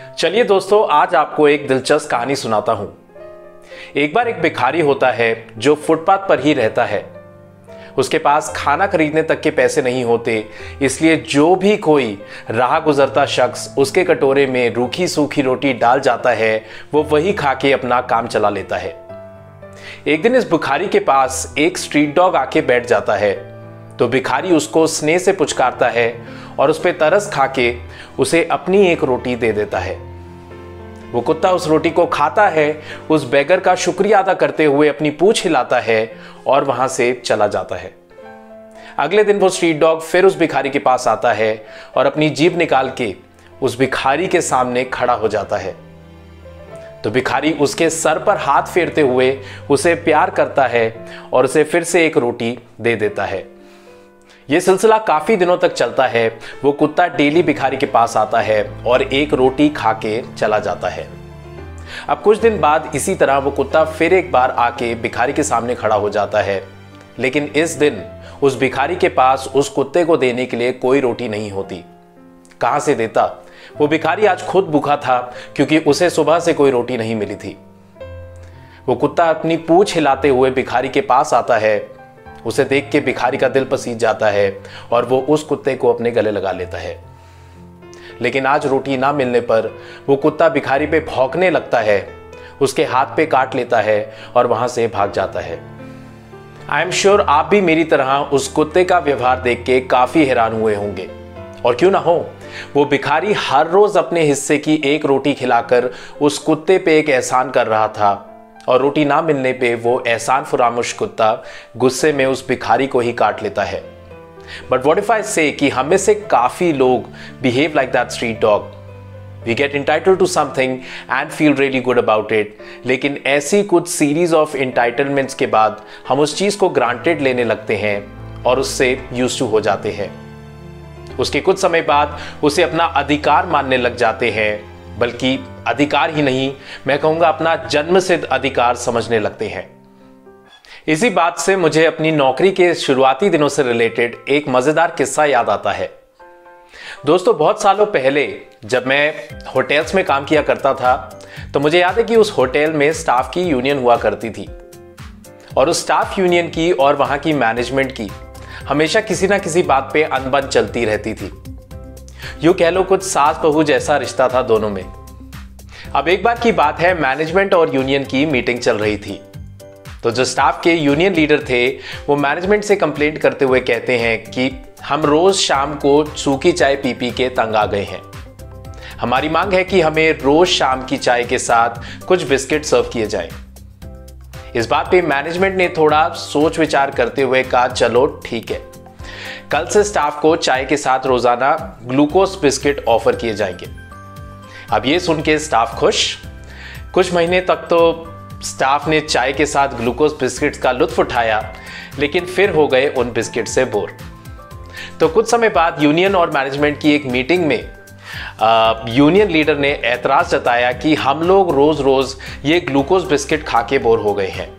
चलिए दोस्तों, आज आपको एक दिलचस्प कहानी सुनाता हूं। एक बार एक भिखारी होता है जो फुटपाथ पर ही रहता है। उसके पास खाना खरीदने तक के पैसे नहीं होते, इसलिए जो भी कोई राह गुजरता शख्स उसके कटोरे में रूखी सूखी रोटी डाल जाता है, वो वही खा के अपना काम चला लेता है। एक दिन इस भिखारी के पास एक स्ट्रीट डॉग आके बैठ जाता है, तो भिखारी उसको स्नेह से पुचकारता है और उस पर तरस खा के उसे अपनी एक रोटी दे देता है। वो कुत्ता उस रोटी को खाता है, उस बेगर का शुक्रिया अदा करते हुए अपनी पूंछ हिलाता है और वहां से चला जाता है। अगले दिन वो स्ट्रीट डॉग फिर उस भिखारी के पास आता है और अपनी जीभ निकाल के उस भिखारी के सामने खड़ा हो जाता है। तो भिखारी उसके सर पर हाथ फेरते हुए उसे प्यार करता है और उसे फिर से एक रोटी दे देता है। यह सिलसिला काफी दिनों तक चलता है। वो कुत्ता डेली भिखारी के पास आता है और एक रोटी खा के चला जाता है। अब कुछ दिन बाद इसी तरह वो कुत्ता फिर एक बार आके भिखारी के सामने खड़ा हो जाता है, लेकिन इस दिन उस भिखारी के पास उस कुत्ते को देने के लिए कोई रोटी नहीं होती। कहां से देता? वो भिखारी आज खुद भूखा था, क्योंकि उसे सुबह से कोई रोटी नहीं मिली थी। वो कुत्ता अपनी पूंछ हिलाते हुए भिखारी के पास आता है। उसे देख के भिखारी का दिल पसीज जाता है और वो उस कुत्ते को अपने गले लगा लेता है। लेकिन आज रोटी ना मिलने पर वो कुत्ता भिखारी पे भौंकने लगता है, उसके हाथ पे काट लेता है और वहां से भाग जाता है। आई एम श्योर आप भी मेरी तरह उस कुत्ते का व्यवहार देख के काफी हैरान हुए होंगे। और क्यों ना हो, वो भिखारी हर रोज अपने हिस्से की एक रोटी खिलाकर उस कुत्ते पे एक एहसान कर रहा था, और रोटी ना मिलने पे वो एहसान फरामोश कुत्ता गुस्से में उस भिखारी को ही काट लेता है। बट व्हाट इफ आई से कि हम में से काफी लोग behave like that street dog. We get entitled to something and feel really good about it, लेकिन ऐसी कुछ सीरीज ऑफ इंटाइटलमेंट्स के बाद हम उस चीज को ग्रांटेड लेने लगते हैं और उससे यूज्ड टू हो जाते हैं। उसके कुछ समय बाद उसे अपना अधिकार मानने लग जाते हैं, बल्कि अधिकार ही नहीं, मैं कहूंगा अपना जन्मसिद्ध अधिकार समझने लगते हैं। इसी बात से मुझे अपनी नौकरी के शुरुआती दिनों से रिलेटेड एक मजेदार किस्सा याद आता है। दोस्तों, बहुत सालों पहले जब मैं होटल्स में काम किया करता था, तो मुझे याद है कि उस होटल में स्टाफ की यूनियन हुआ करती थी, और उस स्टाफ यूनियन की और वहां की मैनेजमेंट की हमेशा किसी ना किसी बात पे अनबन चलती रहती थी। यूं कह लो कुछ सास बहू जैसा रिश्ता था दोनों में। अब एक बार की बात है, मैनेजमेंट और यूनियन की मीटिंग चल रही थी। तो जो स्टाफ के यूनियन लीडर थे, वो मैनेजमेंट से कंप्लेंट करते हुए कहते हैं कि हम रोज शाम को सूखी चाय पी पी के तंग आ गए हैं। हमारी मांग है कि हमें रोज शाम की चाय के साथ कुछ बिस्किट सर्व किए जाएं। इस बात पे मैनेजमेंट ने थोड़ा सोच विचार करते हुए कहा, चलो ठीक है, कल से स्टाफ को चाय के साथ रोजाना ग्लूकोज बिस्किट ऑफर किए जाएंगे। अब ये सुन के स्टाफ खुश। कुछ महीने तक तो स्टाफ ने चाय के साथ ग्लूकोज बिस्किट्स का लुत्फ उठाया, लेकिन फिर हो गए उन बिस्किट से बोर। तो कुछ समय बाद यूनियन और मैनेजमेंट की एक मीटिंग में यूनियन लीडर ने ऐतराज जताया कि हम लोग रोज रोज ये ग्लूकोज बिस्किट खा के बोर हो गए हैं,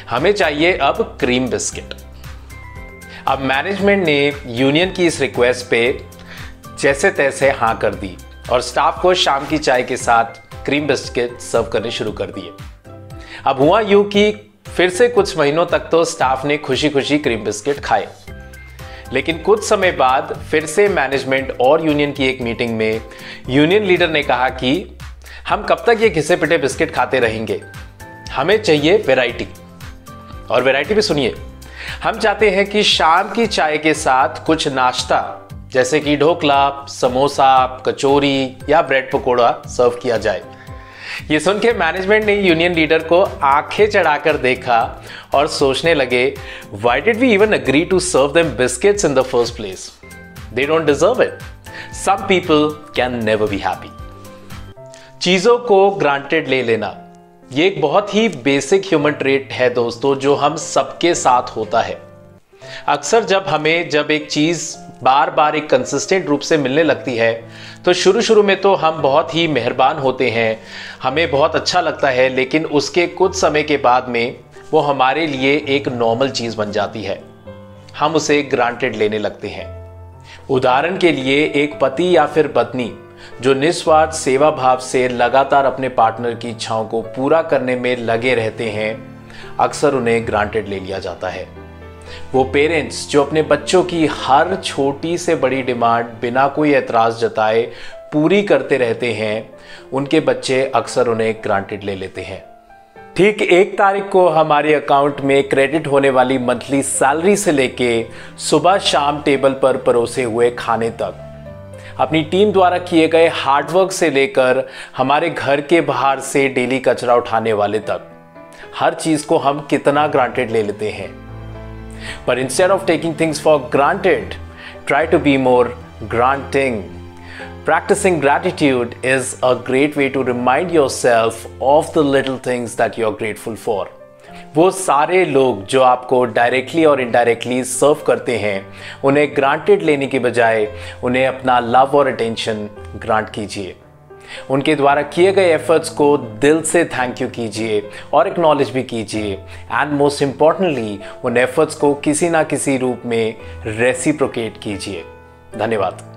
हमें चाहिए अब क्रीम बिस्किट। अब मैनेजमेंट ने यूनियन की इस रिक्वेस्ट पे जैसे तैसे हाँ कर दी और स्टाफ को शाम की चाय के साथ क्रीम बिस्किट सर्व करने शुरू कर दिए। अब हुआ यूं कि फिर से कुछ महीनों तक तो स्टाफ ने खुशी खुशी क्रीम बिस्किट खाए, लेकिन कुछ समय बाद फिर से मैनेजमेंट और यूनियन की एक मीटिंग में यूनियन लीडर ने कहा कि हम कब तक ये घिसे पिटे बिस्किट खाते रहेंगे, हमें चाहिए वैरायटी। और वैरायटी भी सुनिए, हम चाहते हैं कि शाम की चाय के साथ कुछ नाश्ता जैसे कि ढोकला, समोसा, कचौरी या ब्रेड पकोड़ा सर्व किया जाए। ये सुन के मैनेजमेंट ने यूनियन लीडर को आंखें चढ़ाकर देखा और सोचने लगे, why did we even agree to serve them biscuits in the first place? They don't deserve it. Some people can never be happy. चीजों को ग्रांटेड ले लेना, ये एक बहुत ही बेसिक ह्यूमन ट्रेट है दोस्तों, जो हम सबके साथ होता है। अक्सर जब एक चीज बार बार एक कंसिस्टेंट रूप से मिलने लगती है, तो शुरू में तो हम बहुत ही मेहरबान होते हैं, हमें बहुत अच्छा लगता है, लेकिन उसके कुछ समय के बाद में वो हमारे लिए एक नॉर्मल चीज बन जाती है, हम उसे ग्रांटेड लेने लगते हैं। उदाहरण के लिए, एक पति या फिर पत्नी जो निस्वार्थ सेवा भाव से लगातार अपने पार्टनर की इच्छाओं को पूरा करने में लगे रहते हैं, अक्सर उन्हें ग्रांटेड ले लिया जाता है। वो पेरेंट्स जो अपने बच्चों की हर छोटी से बड़ी डिमांड बिना कोई एतराज जताए पूरी करते रहते हैं, उनके बच्चे अक्सर उन्हें ग्रांटेड ले लेते हैं। ठीक 1 तारीख को हमारे अकाउंट में क्रेडिट होने वाली मंथली सैलरी से लेके सुबह शाम टेबल पर परोसे हुए खाने तक, अपनी टीम द्वारा किए गए हार्डवर्क से लेकर हमारे घर के बाहर से डेली कचरा उठाने वाले तक, हर चीज को हम कितना ग्रांटेड ले लेते हैं। पर instead of taking things for granted, try to be more granting. Practicing gratitude is a great way to remind yourself of the little things that you're grateful for. वो सारे लोग जो आपको डायरेक्टली और इनडायरेक्टली सर्व करते हैं, उन्हें ग्रांटेड लेने के बजाय उन्हें अपना लव और अटेंशन ग्रांट कीजिए। उनके द्वारा किए गए एफर्ट्स को दिल से थैंक यू कीजिए और एक्नॉलेज भी कीजिए, एंड मोस्ट इंपॉर्टेंटली उन एफर्ट्स को किसी ना किसी रूप में रेसिप्रोकेट कीजिए। धन्यवाद।